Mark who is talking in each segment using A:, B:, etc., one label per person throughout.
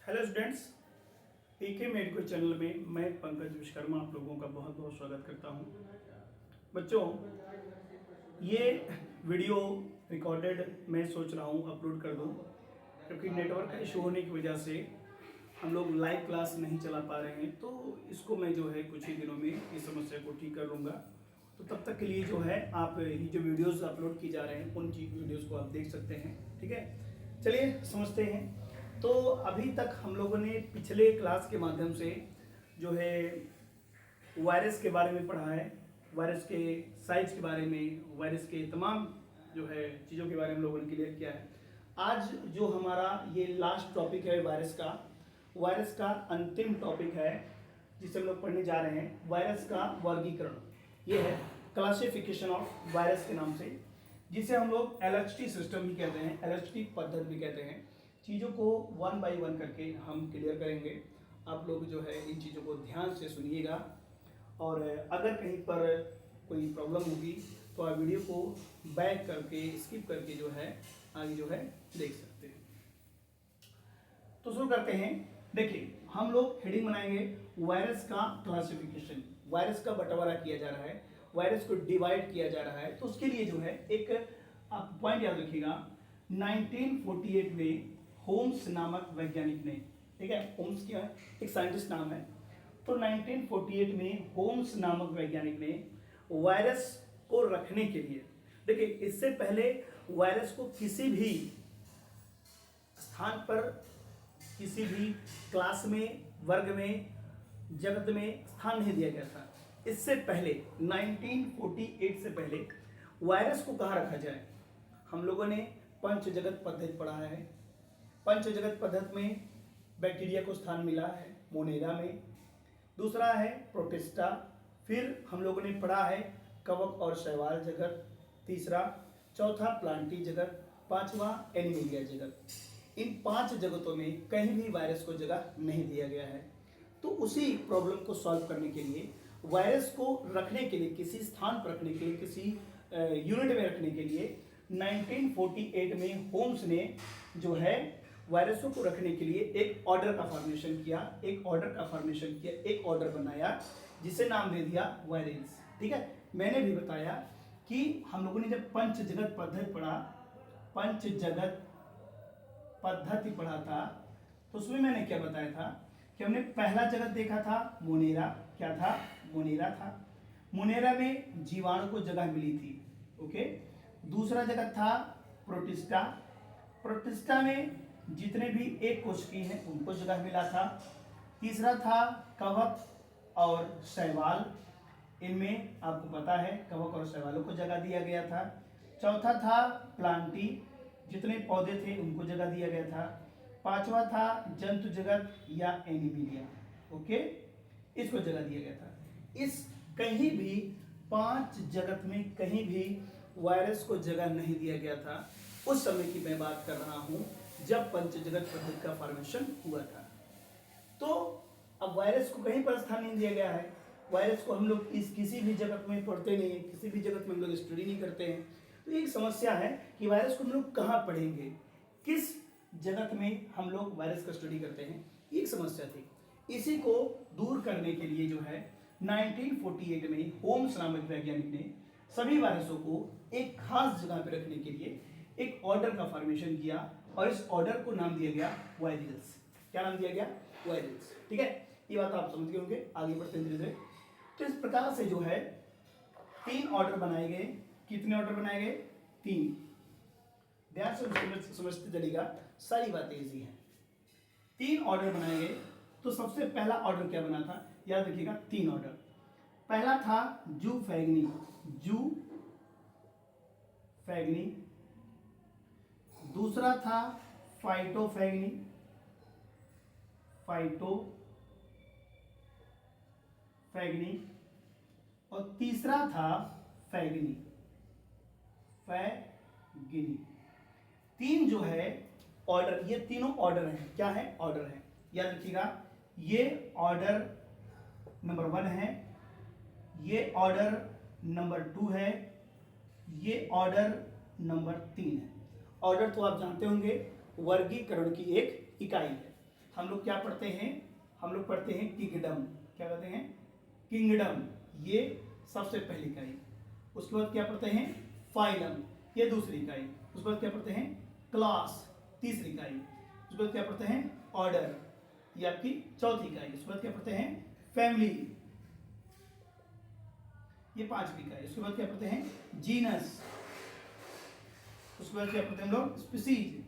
A: Hello students, पीके medical channel में मैं पंकज विश्वकर्मा आप लोगों का बहुत बहुत स्वागत करता हूं। बच्चों, ये वीडियो रिकॉर्डेड मैं सोच रहा हूं अपलोड कर दूं, क्योंकि नेटवर्क का इशू होने की वजह से हम लोग लाइव क्लास नहीं चला पा रहे हैं। तो इसको मैं जो है कुछ ही दिनों में इस समस्या को ठीक कर लूँगा। तो तब तक के लिए जो है आप ये जो वीडियोज़ अपलोड की जा रहे हैं उन वीडियोज़ को आप देख सकते हैं। ठीक है, चलिए समझते हैं। तो अभी तक हम लोगों ने पिछले क्लास के माध्यम से जो है वायरस के बारे में पढ़ा है, वायरस के साइज के बारे में, वायरस के तमाम जो है चीज़ों के बारे में हम लोगों ने क्लियर किया है। आज जो हमारा ये लास्ट टॉपिक है वायरस का अंतिम टॉपिक है जिसे हम लोग पढ़ने जा रहे हैं, वायरस का वर्गीकरण। ये है क्लासिफिकेशन ऑफ वायरस के नाम से, जिसे हम लोग LHT सिस्टम भी कहते हैं, LHT पद्धति भी कहते हैं। चीज़ों को वन बाय वन करके हम क्लियर करेंगे। आप लोग जो है इन चीज़ों को ध्यान से सुनिएगा, और अगर कहीं पर कोई प्रॉब्लम होगी तो आप वीडियो को बैक करके स्किप करके जो है आगे जो है देख सकते हैं। तो शुरू करते हैं। देखिए, हम लोग हेडिंग बनाएंगे वायरस का क्लासिफिकेशन। वायरस का बंटवारा किया जा रहा है, वायरस को डिवाइड किया जा रहा है। तो उसके लिए जो है एक आप पॉइंट याद रखिएगा, 1948 में होम्स नामक वैज्ञानिक ने, ठीक है, होम्स क्या है, एक साइंटिस्ट नाम है। तो 1948 में होम्स नामक वैज्ञानिक ने वायरस को रखने के लिए, देखिए इससे पहले वायरस को किसी भी स्थान पर, किसी भी क्लास में, वर्ग में, जगत में स्थान नहीं दिया गया था। इससे पहले 1948 से पहले वायरस को कहाँ रखा जाए, हम लोगों ने पंच जगत पद्धति पढ़ा है। पंच जगत पद्धति में बैक्टीरिया को स्थान मिला है मोनेरा में, दूसरा है प्रोटिस्टा, फिर हम लोगों ने पढ़ा है कवक और शैवाल जगत, तीसरा, चौथा प्लांटी जगत, पांचवा एनिमेलिया जगत। इन 5 जगतों में कहीं भी वायरस को जगह नहीं दिया गया है। तो उसी प्रॉब्लम को सॉल्व करने के लिए, वायरस को रखने के लिए, किसी स्थान पर रखने के लिए, किसी यूनिट में रखने के लिए 1948 में होम्स ने जो है वायरसों को रखने के लिए एक ऑर्डर का फॉर्मेशन किया, एक ऑर्डर बनाया, जिसे नाम दे दिया वायरेल्स। ठीक है, मैंने भी बताया कि हम लोगों ने जब पंच जगत पद्धति पढ़ा था, तो उसमें मैंने क्या बताया था कि हमने पहला जगत देखा था मोनेरा। क्या था? मोनेरा था। मोनेरा में जीवाणु को जगह मिली थी। ओके। दूसरा जगत था प्रोटिस्टा। प्रोटिस्टा में जितने भी एक कोशिकीय हैं उनको जगह मिला था। तीसरा था कवक और शैवाल, इनमें आपको पता है कवक और शैवालों को जगह दिया गया था। चौथा था प्लांटी, जितने पौधे थे उनको जगह दिया गया था। पांचवा था जंतु जगत या एनिमिलिया। ओके, इसको जगह दिया गया था। इस कहीं भी 5 जगत में कहीं भी वायरस को जगह नहीं दिया गया था। उस समय की मैं बात कर रहा हूं जब पंच जगत पद्धति का फॉर्मेशन हुआ था। तो अब वायरस को कहीं पर स्थान नहीं दिया गया है। वायरस को हम लोग किसी भी जगत में पढ़ते नहीं है, किसी भी जगत में हम लोग स्टडी नहीं करते हैं। तो एक समस्या है कि वायरस को हम लोग कहाँ पढ़ेंगे, किस जगत में हम लोग वायरस का स्टडी करते हैं, एक समस्या थी। इसी को दूर करने के लिए जो है 1948 में होम्स नामक वैज्ञानिक ने सभी वायरसों को एक खास जगह पर रखने के लिए एक ऑर्डर का फॉर्मेशन किया, और इस ऑर्डर को नाम दिया गया वायरल्स। क्या नाम दिया गया? वायरल्स। ठीक है, ये बात आप समझ गए होंगे। आगे बढ़ते हैं धीरे धीरे। तो इस प्रकार से जो है 3 ऑर्डर बनाए गए। कितने ऑर्डर बनाए गए? 3। ध्यान से समझते चलिएगा, सारी बातें इजी हैं। 3 ऑर्डर बनाए गए। तो सबसे पहला ऑर्डर क्या बना था, याद रखिएगा, 3 ऑर्डर। पहला था जूफैग्नी। दूसरा था फाइटोफैग्नी। और तीसरा था फैग्नी। 3 जो है ऑर्डर, ये तीनों ऑर्डर हैं। क्या है? ऑर्डर है। याद रखिएगा, ये ऑर्डर नंबर 1 है, ये ऑर्डर नंबर 2 है, ये ऑर्डर नंबर 3 है। ऑर्डर तो आप जानते होंगे वर्गीकरण की एक इकाई है। हम लोग क्या पढ़ते हैं, हम लोग पढ़ते हैं किंगडम। क्या कहते हैं, किंगडम, ये सबसे पहली इकाई। उसके बाद क्या पढ़ते हैं, फाइलम, ये दूसरी इकाई। उसके बाद क्या पढ़ते हैं, क्लास, तीसरी इकाई। उसके बाद क्या पढ़ते हैं, ऑर्डर, ये आपकी चौथी इकाई। उसके बाद क्या पढ़ते हैं, फैमिली, ये पांचवी इकाई। उसके बाद क्या पढ़ते हैं, जीनस। उसके बाद क्या पढ़ते हैं हम लोग, स्पीसीज।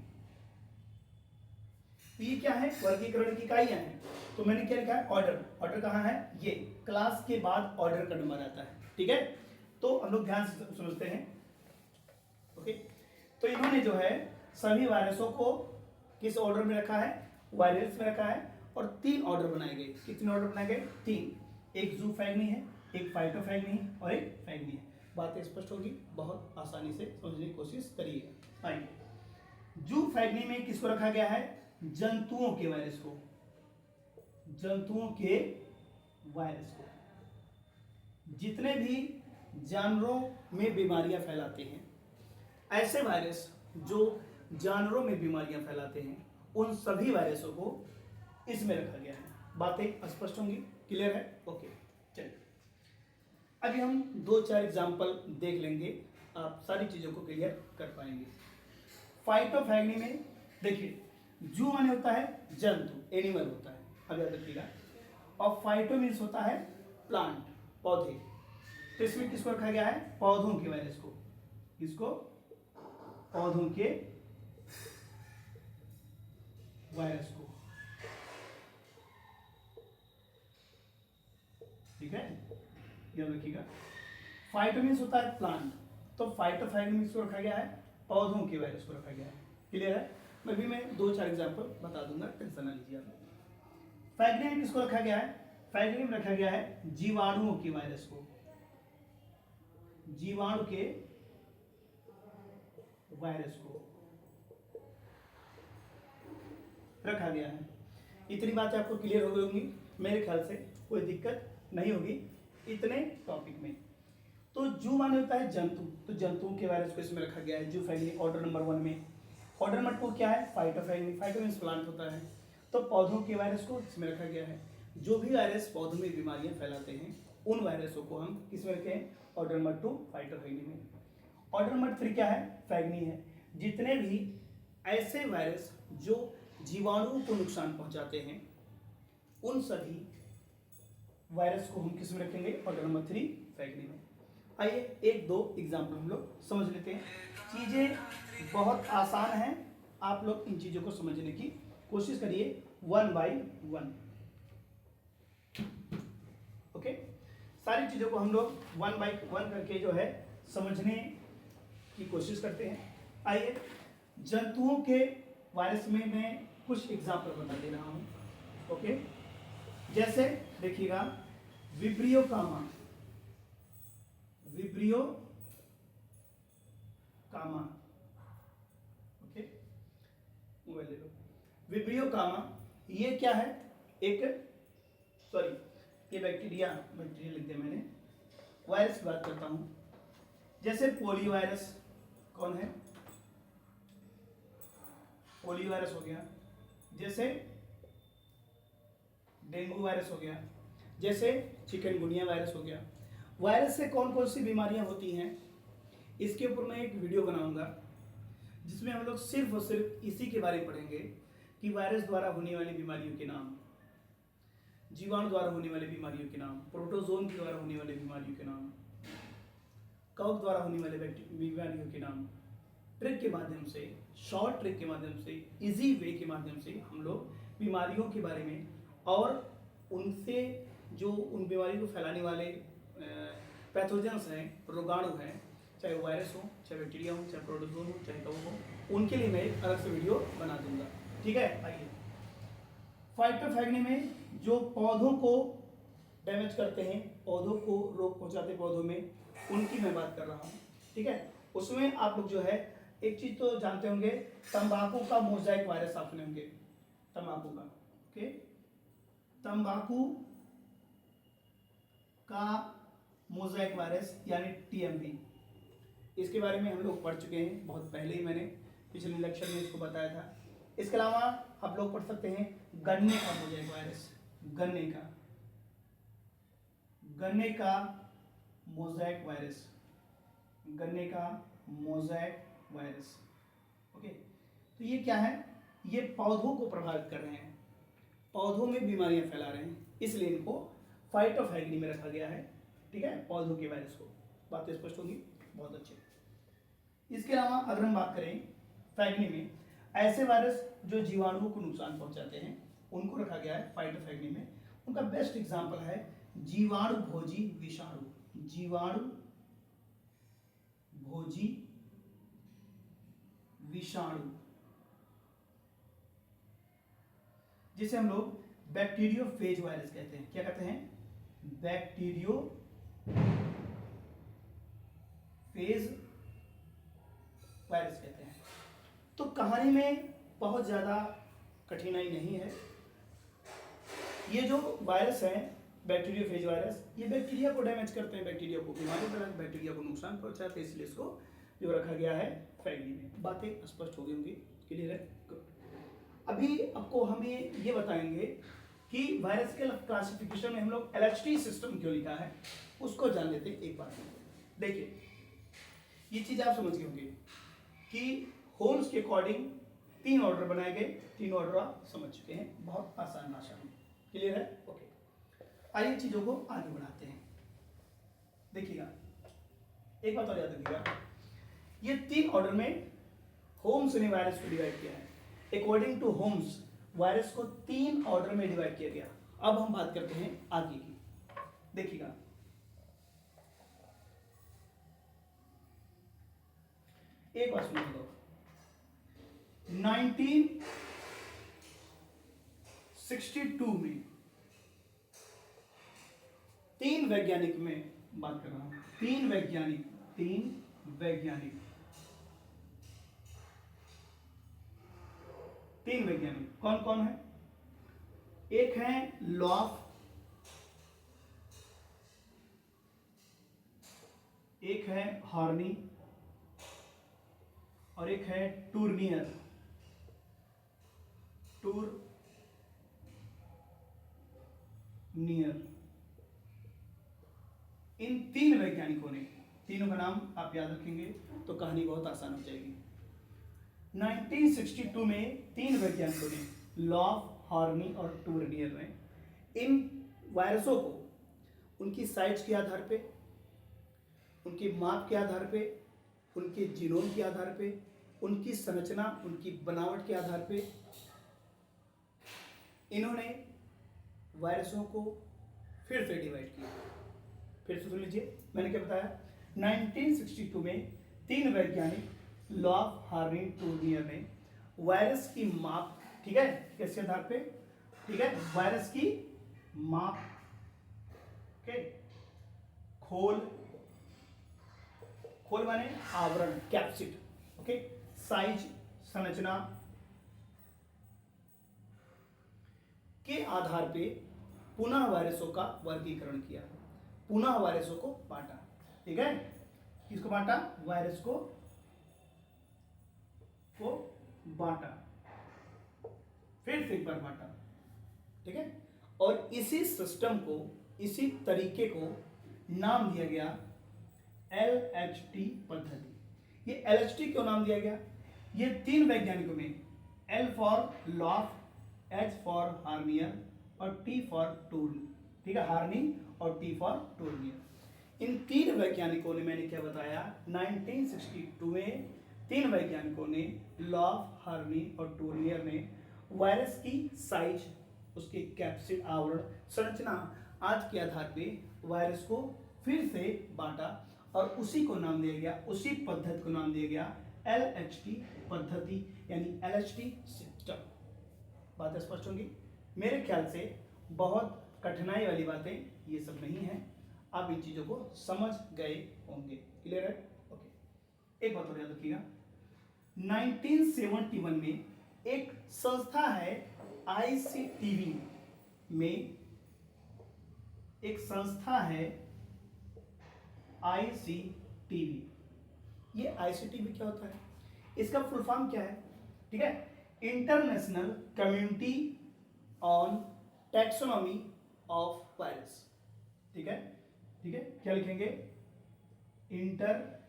A: तो ये क्या है, वर्गीकरण की इकाइयां हैं। तो मैंने क्या लिखा है, ऑर्डर। ऑर्डर कहाँ है, ये क्लास के बाद ऑर्डर का नंबर आता है। ठीक है, तो हम लोग ध्यान से समझते हैं। ओके, तो इन्होंने जो है सभी वायरसों को किस ऑर्डर में रखा है, वायरस में रखा है। और 3 ऑर्डर बनाए गए। कितने ऑर्डर बनाए गए, 3। एक ज़ूफैग्नी है, एक फाइटोफैग्नी है और एक फैग्नी है। बातें स्पष्ट होगी, बहुत आसानी से समझने की कोशिश करिएगा। आइए, ज़ूफैग्नी में किसको रखा गया है, जंतुओं के वायरस को, जंतुओं के वायरस को। जितने भी जानवरों में बीमारियां फैलाते हैं, ऐसे वायरस जो जानवरों में बीमारियां फैलाते हैं, उन सभी वायरसों को इसमें रखा गया है। बातें स्पष्ट होंगी, क्लियर है। ओके, चलिए अभी हम 2-4 एग्जाम्पल देख लेंगे, आप सारी चीज़ों को क्लियर कर पाएंगे। फाइटोफैग्नी में देखिए, जू माने होता है जंतु, एनिमल होता है, अब याद रखिएगा। और फाइटो मीन्स होता है प्लांट, पौधे। तो इसमें किसको रखा गया है, पौधों के वायरस को। किसको, पौधों के वायरस को। ठीक है, याद रखिएगा। फाइटो मीन्स होता है प्लांट, तो फाइटोफैग्नी मीन्स को रखा गया है पौधों के वायरस को रखा गया है। क्लियर है, मैं 2-4 एग्जाम्पल बता दूंगा, टेंशन ना लीजिए आप। फैग्नी में किसको रखा गया है, फैग्नी में रखा गया है जीवाणुओं के वायरस को, जीवाणु के वायरस को रखा गया है। इतनी बातें आपको क्लियर हो गई होंगी, मेरे ख्याल से कोई दिक्कत नहीं होगी इतने टॉपिक में। तो जू माने होता है जंतु, तो जंतुओं के वायरस को इसमें रखा गया है, ज़ूफैग्नी ऑर्डर नंबर 1 में। ऑर्डर नंबर 2 क्या है, फाइटोफैग्नी, फाइटो मीन्स प्लांट होता है, तो पौधों के वायरस को इसमें रखा गया है। जो भी वायरस पौधों में बीमारियां फैलाते हैं, उन वायरसों को हम किसमें रखे हैं, ऑर्डर नंबर 2 फाइटोफैग्नी में। ऑर्डर नंबर 3 क्या है, फैग्नी है। जितने भी ऐसे वायरस जो जीवाणुओं को नुकसान पहुंचाते हैं, उन सभी वायरस को हम किस में रखेंगे, ऑर्डर नंबर 3 फैग्नी में। आइए 1-2 एग्जाम्पल हम लोग समझ लेते हैं। चीज़ें बहुत आसान हैं, आप लोग इन चीज़ों को समझने की कोशिश करिए 1 by 1। ओके, सारी चीज़ों को हम लोग 1 by 1 करके जो है समझने की कोशिश करते हैं। आइए, जंतुओं के वायरस में मैं कुछ एग्जाम्पल बता दे रहा हूँ। ओके, जैसे देखिएगा, विब्रियो कामा, विब्रियो कामा। ओके, मोबाइल ले लो। विब्रियो कामा ये क्या है, एक सॉरी ये बैक्टीरिया लिख दिया मैंने। वायरस की बात करता हूँ, जैसे पोलियो वायरस, कौन है, पोलियो वायरस हो गया, जैसे डेंगू वायरस हो गया, जैसे चिकनगुनिया वायरस हो गया। वायरस से कौन कौन सी बीमारियां होती हैं, इसके ऊपर मैं एक वीडियो बनाऊंगा, जिसमें हम लोग सिर्फ और सिर्फ इसी के बारे में पढ़ेंगे कि वायरस द्वारा होने वाली बीमारियों के नाम, जीवाणु द्वारा होने वाली बीमारियों के नाम, प्रोटोजोन के द्वारा होने वाली बीमारियों के नाम, कवक द्वारा होने वाले बीमारियों के नाम। ट्रिक के माध्यम से, शॉर्ट ट्रिक के माध्यम से, इजी वे के माध्यम से हम लोग बीमारियों के बारे में और उनसे जो उन बीमारियों को फैलाने वाले पैथोजेंस हैं, रोगाणु हैं, चाहे वायरस हो, चाहे बैक्टीरिया हो, चाहे प्रोटोजोन हो, चाहे कवक हो, उनके लिए मैं एक अलग से वीडियो बना दूंगा। ठीक है, आइए, फाइटोफैग्नी में जो पौधों को डैमेज करते हैं, पौधों को रोग पहुंचाते पौधों में, उनकी मैं बात कर रहा हूँ। ठीक है, उसमें आप लोग जो है एक चीज तो जानते होंगे, तंबाकू का मोजाइक वायरस आप सुने होंगे, तंबाकू का। ओके, तंबाकू का मोजाइक वायरस यानी टीएमवी, इसके बारे में हम लोग पढ़ चुके हैं बहुत पहले ही, मैंने पिछले लेक्चर में इसको बताया था। इसके अलावा आप लोग पढ़ सकते हैं गन्ने का मोज़ेक वायरस, गन्ने का मोज़ेक वायरस, गन्ने का मोज़ेक वायरस। ओके, तो ये क्या है, ये पौधों को प्रभावित कर रहे हैं, पौधों में बीमारियां फैला रहे हैं, इसलिए इनको फाइटोफैगनी में रखा गया है। ठीक है, पौधों के वायरस को। बातें स्पष्ट होंगी, बहुत अच्छे। इसके अलावा अगर हम बात करें फैगनी में, ऐसे वायरस जो जीवाणुओं को नुकसान पहुंचाते हैं उनको रखा गया है फाइटोफैगनी में। उनका बेस्ट एग्जाम्पल है जीवाणु भोजी विषाणु, जीवाणु भोजी विषाणु, जिसे हम लोग बैक्टीरियोफेज वायरस कहते हैं। क्या कहते हैं, बैक्टीरियोफेज वायरस कहते हैं। तो कहानी में बहुत ज़्यादा कठिनाई नहीं है। ये जो वायरस है बैक्टीरियोफेज वायरस, ये बैक्टीरिया को डैमेज करते हैं, बैक्टीरिया को बीमारी फैलाते, बैक्टीरिया को नुकसान पहुंचाते हैं, इसलिए इसको जो रखा गया है फैगनी में। बातें स्पष्ट हो गई होंगी, क्लियर है? गुड। अभी आपको हमें ये बताएंगे कि वायरस के क्लासिफिकेशन में हम लोग LHT सिस्टम क्यों लिखा है, उसको जान लेते हैं एक बार। देखिए, ये चीज़ आप समझ गए होंगे कि होम्स के अकॉर्डिंग 3 ऑर्डर बनाए गए, 3 ऑर्डर आप समझ चुके हैं, बहुत आसान भाषा में। क्लियर है? ओके, आइए चीज़ों को आगे बढ़ाते हैं। देखिएगा, एक बात और याद रखिएगा, ये 3 ऑर्डर में होम्स ने वायरस को डिवाइड किया है। अकॉर्डिंग टू होम्स वायरस को 3 ऑर्डर में डिवाइड किया गया। अब हम बात करते हैं आगे की। देखिएगा, एक बात सुनिए, 1962 में 3 वैज्ञानिक में बात कर रहा हूं, 3 वैज्ञानिक कौन कौन है? एक है लॉफ, एक है हॉर्नी और एक है टूर्नियर। इन 3 वैज्ञानिकों ने, तीनों का नाम आप याद रखेंगे तो कहानी बहुत आसान हो जाएगी। 1962 में 3 वैज्ञानिकों ने, लॉफ, हॉर्नी और टूर्नियर ने, इन वायरसों को उनकी साइज के आधार पे, उनके माप के आधार पे, उनके जीनोम के आधार पे, उनकी संरचना, उनकी बनावट के आधार पे इन्होंने वायरसों को फिर से डिवाइड किया। फिर से सुन लीजिए, मैंने क्या बताया? 1962 में 3 वैज्ञानिक, लॉफ, हॉर्नी, टूर्नियर ने वायरस की माप, ठीक है, किसके आधार पे? ठीक है, वायरस की माप, ओके, खोल माने आवरण, कैप्सिड, ओके, साइज, संरचना के आधार पे पुनः वायरसों का वर्गीकरण किया, पुनः वायरसों को बांटा। ठीक है, किसको बांटा? वायरस को बांटा, फिर से एक बार बांटा। ठीक है, और इसी सिस्टम को, इसी तरीके को नाम दिया गया LHT पद्धति। ये LHT क्यों नाम दिया गया? ये 3 वैज्ञानिकों में, L फॉर लॉफ, H फॉर हार्नियर और T फॉर टूर्न, ठीक है, हार्नी और T फॉर टूर्नियर। इन 3 वैज्ञानिकों ने, मैंने क्या बताया, 1962 में 3 वैज्ञानिकों ने, लॉफ, हार्नी और टूर्नियर ने वायरस की साइज, उसके कैप्सिड, आवरण, संरचना आदि के आधार पे वायरस को फिर से बांटा और उसी को नाम दिया गया, उसी पद्धति को नाम दिया गया LHT पद्धति, यानी LHT सिस्टम। बातें स्पष्ट होंगी? मेरे ख्याल से बहुत कठिनाई वाली बातें ये सब नहीं है, आप इन चीज़ों को समझ गए होंगे। क्लियर है? ओके, एक बात और याद रखिएगा, 1971 में एक संस्था है ICTV में, एक संस्था है ICTV। ये ICTV क्या होता है? इसका फुल फॉर्म क्या है? ठीक है, international community on taxonomy of virus. ठीक है, ठीक है, क्या लिखेंगे? International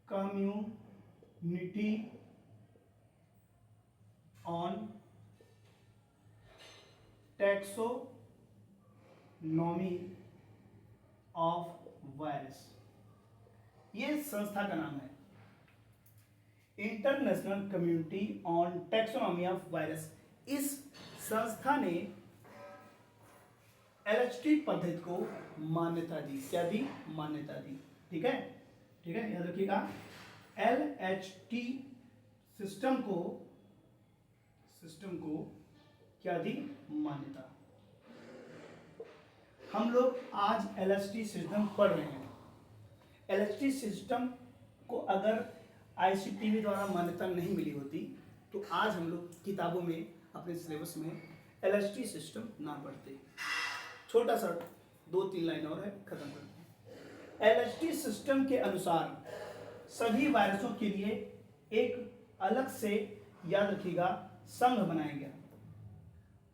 A: community on taxonomy of virus, ये संस्था का नाम है, international community on taxonomy of virus. इस संस्था ने एलएचटी पद्धति को मान्यता दी। क्या दी? मान्यता दी। ठीक है, ठीक है, याद रखिएगा, एलएचटी सिस्टम को क्या दी? मान्यता। हम लोग आज एलएचटी सिस्टम पढ़ रहे हैं। एलएचटी सिस्टम को अगर आईसीटीवी द्वारा मान्यता नहीं मिली होती तो आज हम लोग किताबों में, अपने सिलेबस में एलएचटी सिस्टम ना पढ़ते। छोटा सा 2-3 लाइन और है, खत्म करते हैं। एलएचटी सिस्टम के अनुसार सभी वायरसों के लिए एक अलग से, याद रखिएगा, संघ बनाया गया।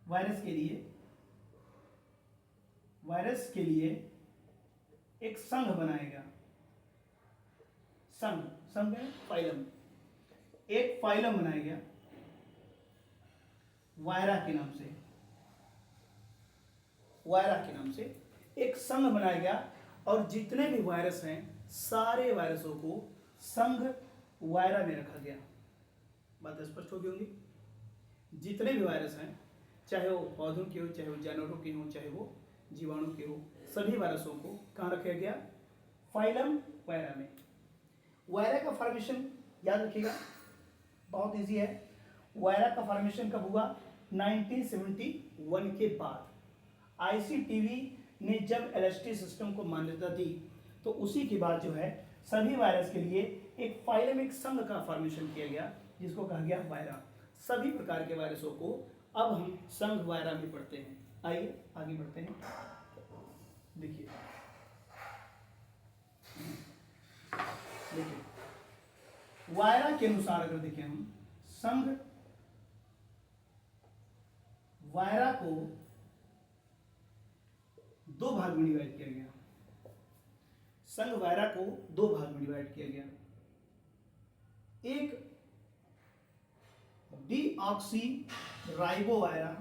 A: वायरस के लिए एक संघ बनाया गया। संघ है फाइलम। एक फाइलम बनाया गया वायरा के नाम से एक संघ बनाया गया, और जितने भी वायरस हैं सारे वायरसों को संघ वायरा में रखा गया। बात स्पष्ट होगी होंगी? जितने भी वायरस हैं, चाहे वो पौधों के हो, चाहे वो जानवरों के हो, चाहे वो जीवाणु के हो, सभी वायरसों को कहाँ रखा गया? फाइलम वायरा में। वायरा का फॉर्मेशन याद रखिएगा, बहुत इजी है। वायरा का फॉर्मेशन कब हुआ? 1971 के बाद। आईसीटीवी ने जब एलएचटी सिस्टम को मान्यता दी तो उसी के बाद जो है सभी वायरस के लिए एक फाइलम, एक संघ का फॉर्मेशन किया गया, जिसको कहा गया वायरा। सभी प्रकार के वायरसों को अब हम संघ वायरा में पढ़ते हैं। आइए आगे बढ़ते हैं। देखिए वायरा के अनुसार अगर देखें हम, संघ वायरा को 2 भाग में डिवाइड किया गया। संघ वायरा को 2 भाग में डिवाइड किया गया। एक डीऑक्सी राइबो वायरा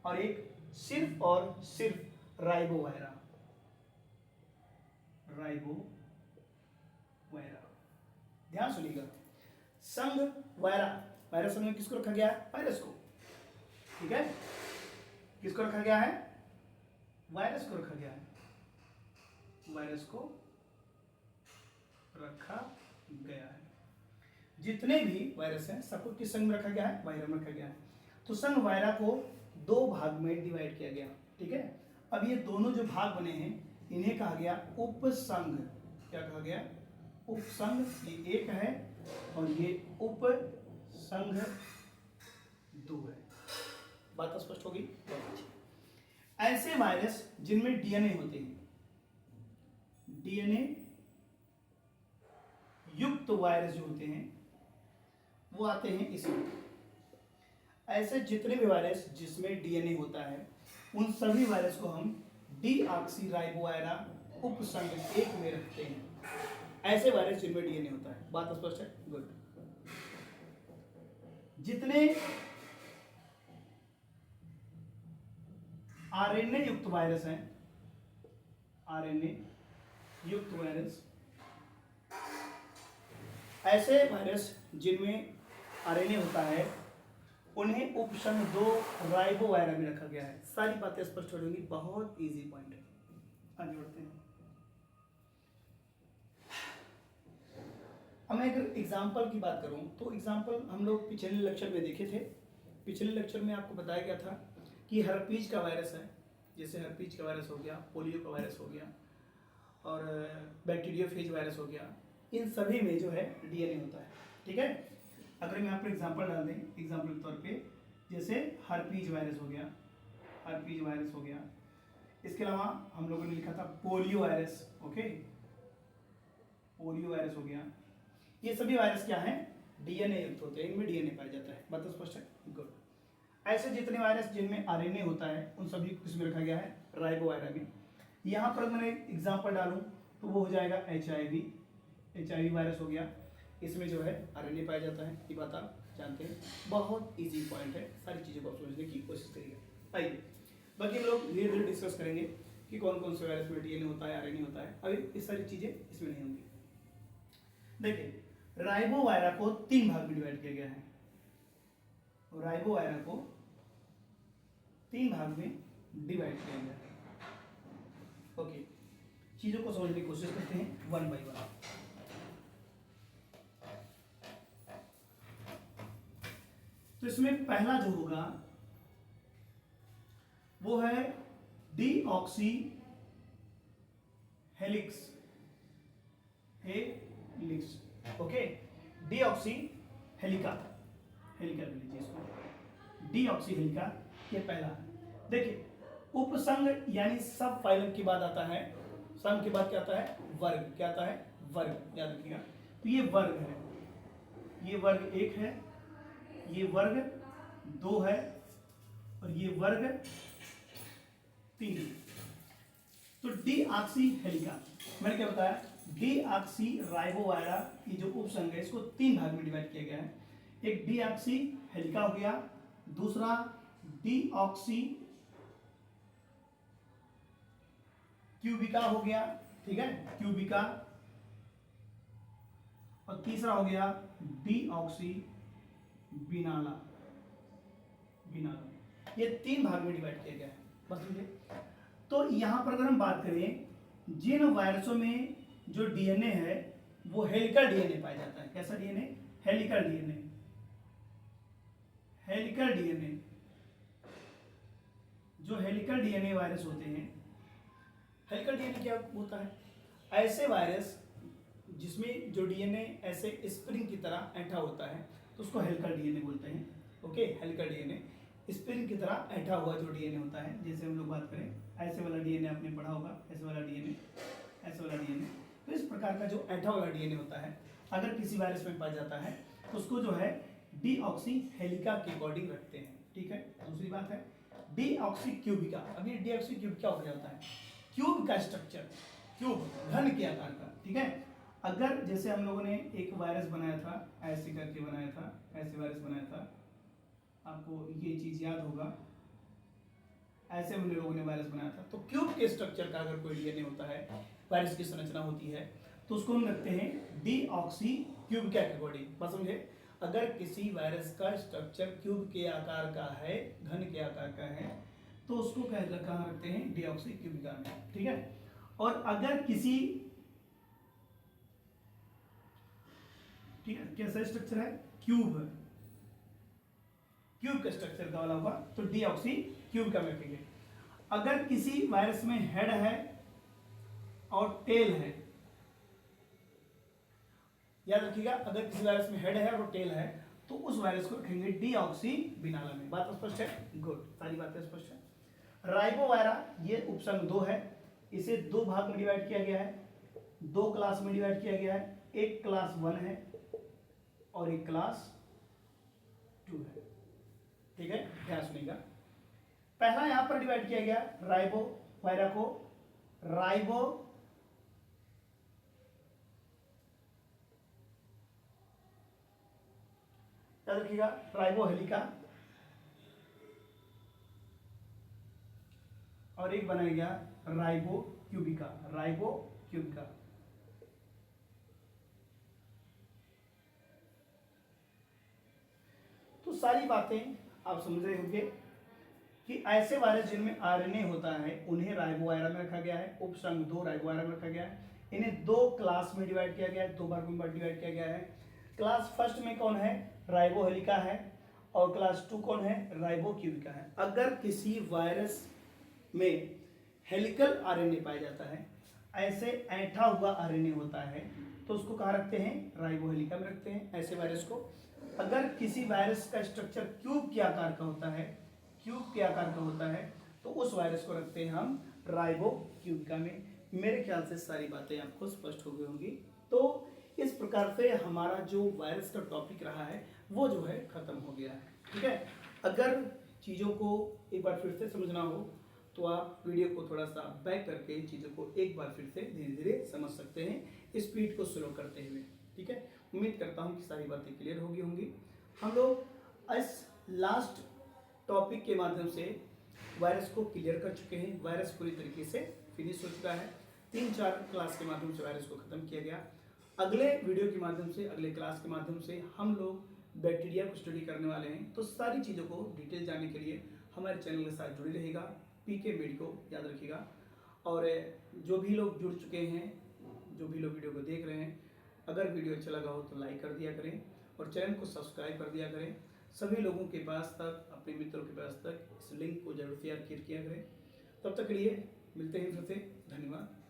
A: और एक सिर्फ और सिर्फ राइबो वायरा। ध्यान सुनिएगा, संघ वायरा संघ में किसको रखा गया है? वायरस को। ठीक है, किसको रखा गया है? वायरस को रखा गया है। वायरस को रखा गया है। जितने भी वायरस हैं सबको किस संघ में रखा गया है? वायरा में रखा गया है। तो संघ वायरा को 2 भाग में डिवाइड किया गया। ठीक है, अब ये दोनों जो भाग बने हैं इन्हें कहा गया उपसंघ। क्या कहा गया? उपसंघ। ये एक है और ये उपसंघ 2 है। बात स्पष्ट होगी? ऐसे वायरस जिनमें डीएनए होते हैं, डीएनए युक्त वायरस जो होते हैं वो आते हैं इसमें। ऐसे जितने भी वायरस जिसमें डीएनए होता है उन सभी वायरस को हम डीऑक्सीराइबोवायरा उपसंघ 1 में रखते हैं। ऐसे वायरस जिनमें डीएनए होता है। बात स्पष्ट है? गुड। जितने आरएनए युक्त वायरस हैं, आरएनए युक्त वायरस, ऐसे वायरस जिनमें आरएनए होता है उन्हें उपसंघ 2 राइबोवायरा में रखा गया है। सारी बातें स्पष्ट हो जाएंगी, बहुत इजी पॉइंट है। आगे बढ़ते हैं। अब मैं अगर एग्जाम्पल की बात करूं तो एग्जाम्पल हम लोग पिछले लेक्चर में देखे थे। पिछले लेक्चर में आपको बताया गया था कि हर्पीज का वायरस है, जैसे हर्पीज का वायरस हो गया, पोलियो का वायरस हो गया और बैक्टीरियोफेज वायरस हो गया। इन सभी में जो है डीएनए होता है। ठीक है, अगर मैं यहाँ पर एग्जाम्पल डाल दें, एग्जाम्पल के तौर पे जैसे हर्पीज वायरस हो गया, हर्पीज वायरस हो गया। इसके अलावा हम लोगों ने लिखा था polio virus, okay, polio virus हो गया। ये सभी वायरस क्या है, डीएनए युक्त होते हैं, इनमें डीएनए पाया जाता है। बात तो स्पष्ट है, गुड। ऐसे जितने वायरस जिनमें आरएनए होता है उन सभी को किसमें रखा गया है, राइबोवायरा में। यहाँ पर मैंने एग्जाम्पल डालूं तो वो हो जाएगा एचआईवी वायरस हो गया। इसमें जो है आरएनए पाया जाता है, ये बात आप जानते हैं। बहुत इजी पॉइंट है, सारी चीज़ों को समझने की कोशिश करिए। आइए बाकी हम लोग धीरे धीरे डिस्कस करेंगे कि कौन कौन से वायरस में डीएनए होता है, आरएनए होता है। अभी इस सारी चीज़ें इसमें नहीं होंगी। देखिए राइबोवायरा को 3 भाग में डिवाइड किया गया है। राइबोवायरा को 3 भाग में डिवाइड किया गया है, ओके। चीजों को समझने की कोशिश करते हैं वन बाय वन। तो इसमें पहला जो होगा वो है डीऑक्सी हेलिक्स, ओके। डीऑक्सी हेलिका, हेलिका ले लीजिए इसको, डीऑक्सी हेलिका, ये पहला है। देखिए उपसंग यानी सब फाइलम के बाद आता है, संघ के बाद क्या आता है, वर्ग। क्या आता है, वर्ग, याद रखिएगा। तो ये वर्ग है, ये वर्ग 1 है, ये वर्ग 2 है और ये वर्ग 3 है। तो डीऑक्सी हेलिका, मैंने क्या बताया, डीऑक्सी राइबोवायरा, ये जो उपसंघ है इसको 3 भाग में डिवाइड किया गया है। एक डीऑक्सी हेलिका हो गया, दूसरा डीऑक्सी क्यूबिका हो गया, ठीक है, क्यूबिका, और तीसरा हो गया डीऑक्सी बिनाला, ये 3 भाग में डिवाइड किया गया है, बस समझे। तो यहां पर अगर हम बात करें, जिन वायरसों में जो डीएनए है वो हेलिकल डीएनए पाया जाता है। कैसा DNA, helical DNA, helical DNA. जो हेलिकल डीएनए वायरस होते हैं, हेलिकल डीएनए क्या होता है, ऐसे वायरस जिसमें जो डीएनए ऐसे स्प्रिंग की तरह ऐंठा होता है तो उसको हेलिकल डीएनए बोलते हैं, ओके। हेलिकल डीएनए स्प्रिंग की तरह ऐंठा हुआ जो डीएनए होता है, जैसे हम लोग बात करें ऐसे वाला डीएनए आपने पढ़ा होगा, ऐसे वाला डीएनए, ऐसे वाला डीएनए। तो इस प्रकार का जो ऐंठा वाला डीएनए होता है अगर किसी वायरस में पाया जाता है तो उसको जो है डीऑक्सी हेलिका के अकॉर्डिंग रखते हैं, ठीक है। दूसरी बात है डीऑक्सी क्यूबिका। अब ये डीऑक्सी क्यूबिका हो जाता है क्यूब का स्ट्रक्चर, क्यूब घन के आकार का, ठीक है। अगर जैसे हम लोगों ने एक वायरस बनाया था, ऐसे करके बनाया था, ऐसे वायरस बनाया था, आपको ये चीज याद होगा, ऐसे हम लोगों ने वायरस बनाया था। तो क्यूब के स्ट्रक्चर का अगर कोई डीएनए होता है, वायरस की संरचना होती है, तो उसको हम रखते हैं डीऑक्सी क्यूबिका के अकॉर्डिंग, बस समझे। अगर किसी वायरस का स्ट्रक्चर क्यूब के आकार का है, घन के आकार का है, तो उसको कहाँ रखते हैं, डीऑक्सी क्यूबिका में, ठीक है। और अगर किसी, ठीक है, कैसा स्ट्रक्चर है, क्यूब, क्यूब का स्ट्रक्चर का वाला होगा तो डीऑक्सी क्यूबिका में रखेंगे। अगर किसी वायरस में हेड है और टेल है, याद रखिएगा, अगर किसी वायरस में हेड है और टेल है तो उस वायरस को रखेंगे डीऑक्सी बिनाला में। बात स्पष्ट है, गुड, सारी बातें स्पष्ट है। राइबोवायरा ये उपसंघ 2 है, इसे 2 भाग में डिवाइड किया गया है, 2 क्लास में डिवाइड किया गया है। एक क्लास 1 है और एक क्लास 2 है, ठीक है, ध्यान सुनिएगा। पहला यहां पर डिवाइड किया गया राइबोवायरा को राइबो याद रखिएगा, राइबो हेलिका, और एक बनाया गया राइबो क्यूबिका, राइबो क्यूबिका। तो सारी बातें आप समझ रहे होंगे कि ऐसे वायरस जिनमें आरएनए होता है उन्हें राइबोवायरा में रखा गया है, उपसंघ 2 राइबोवायरा में रखा गया है। इन्हें 2 क्लास में डिवाइड किया गया है, 2 भाग में डिवाइड किया गया है। क्लास फर्स्ट में कौन है, राइबो हेलिका है, और क्लास 2 कौन है, राइबो क्यूबिका है। अगर किसी वायरस में हेलिकल आरएनए पाया जाता है, ऐसे ऐंठा हुआ आरएनए होता है, तो उसको कहाँ रखते हैं, राइबो हेलिका में रखते हैं ऐसे वायरस को। अगर किसी वायरस का स्ट्रक्चर क्यूब के आकार का होता है, क्यूब के आकार का होता है, तो उस वायरस को रखते हैं हम राइबोक्यूबिका में। मेरे ख्याल से सारी बातें आपको स्पष्ट हो गई होंगी। तो इस प्रकार से हमारा जो वायरस का टॉपिक रहा है वो जो है खत्म हो गया है। ठीक है, अगर चीज़ों को एक बार फिर से समझना हो तो आप वीडियो को थोड़ा सा बैक करके चीज़ों को एक बार फिर से धीरे धीरे समझ सकते हैं, स्पीड को स्लो करते हुए। ठीक है, उम्मीद करता हूँ कि सारी बातें क्लियर होगी होंगी। हम लोग इस लास्ट टॉपिक के माध्यम से वायरस को क्लियर कर चुके हैं। वायरस पूरी तरीके से फिनिश हो चुका है। 3-4 क्लास के माध्यम से वायरस को खत्म किया गया। अगले वीडियो के माध्यम से, अगले क्लास के माध्यम से हम लोग बैक्टीरिया को स्टडी करने वाले हैं। तो सारी चीज़ों को डिटेल जानने के लिए हमारे चैनल के साथ जुड़े रहेगा। पीके मेड को याद रखिएगा। और जो भी लोग जुड़ चुके हैं, जो भी लोग वीडियो को देख रहे हैं, अगर वीडियो अच्छा लगा हो तो लाइक कर दिया करें और चैनल को सब्सक्राइब कर दिया करें। सभी लोगों के पास तक, अपने मित्रों के पास तक इस लिंक को जरूर शेयर किया करें। तब तक के लिए मिलते हैं फिर से। धन्यवाद।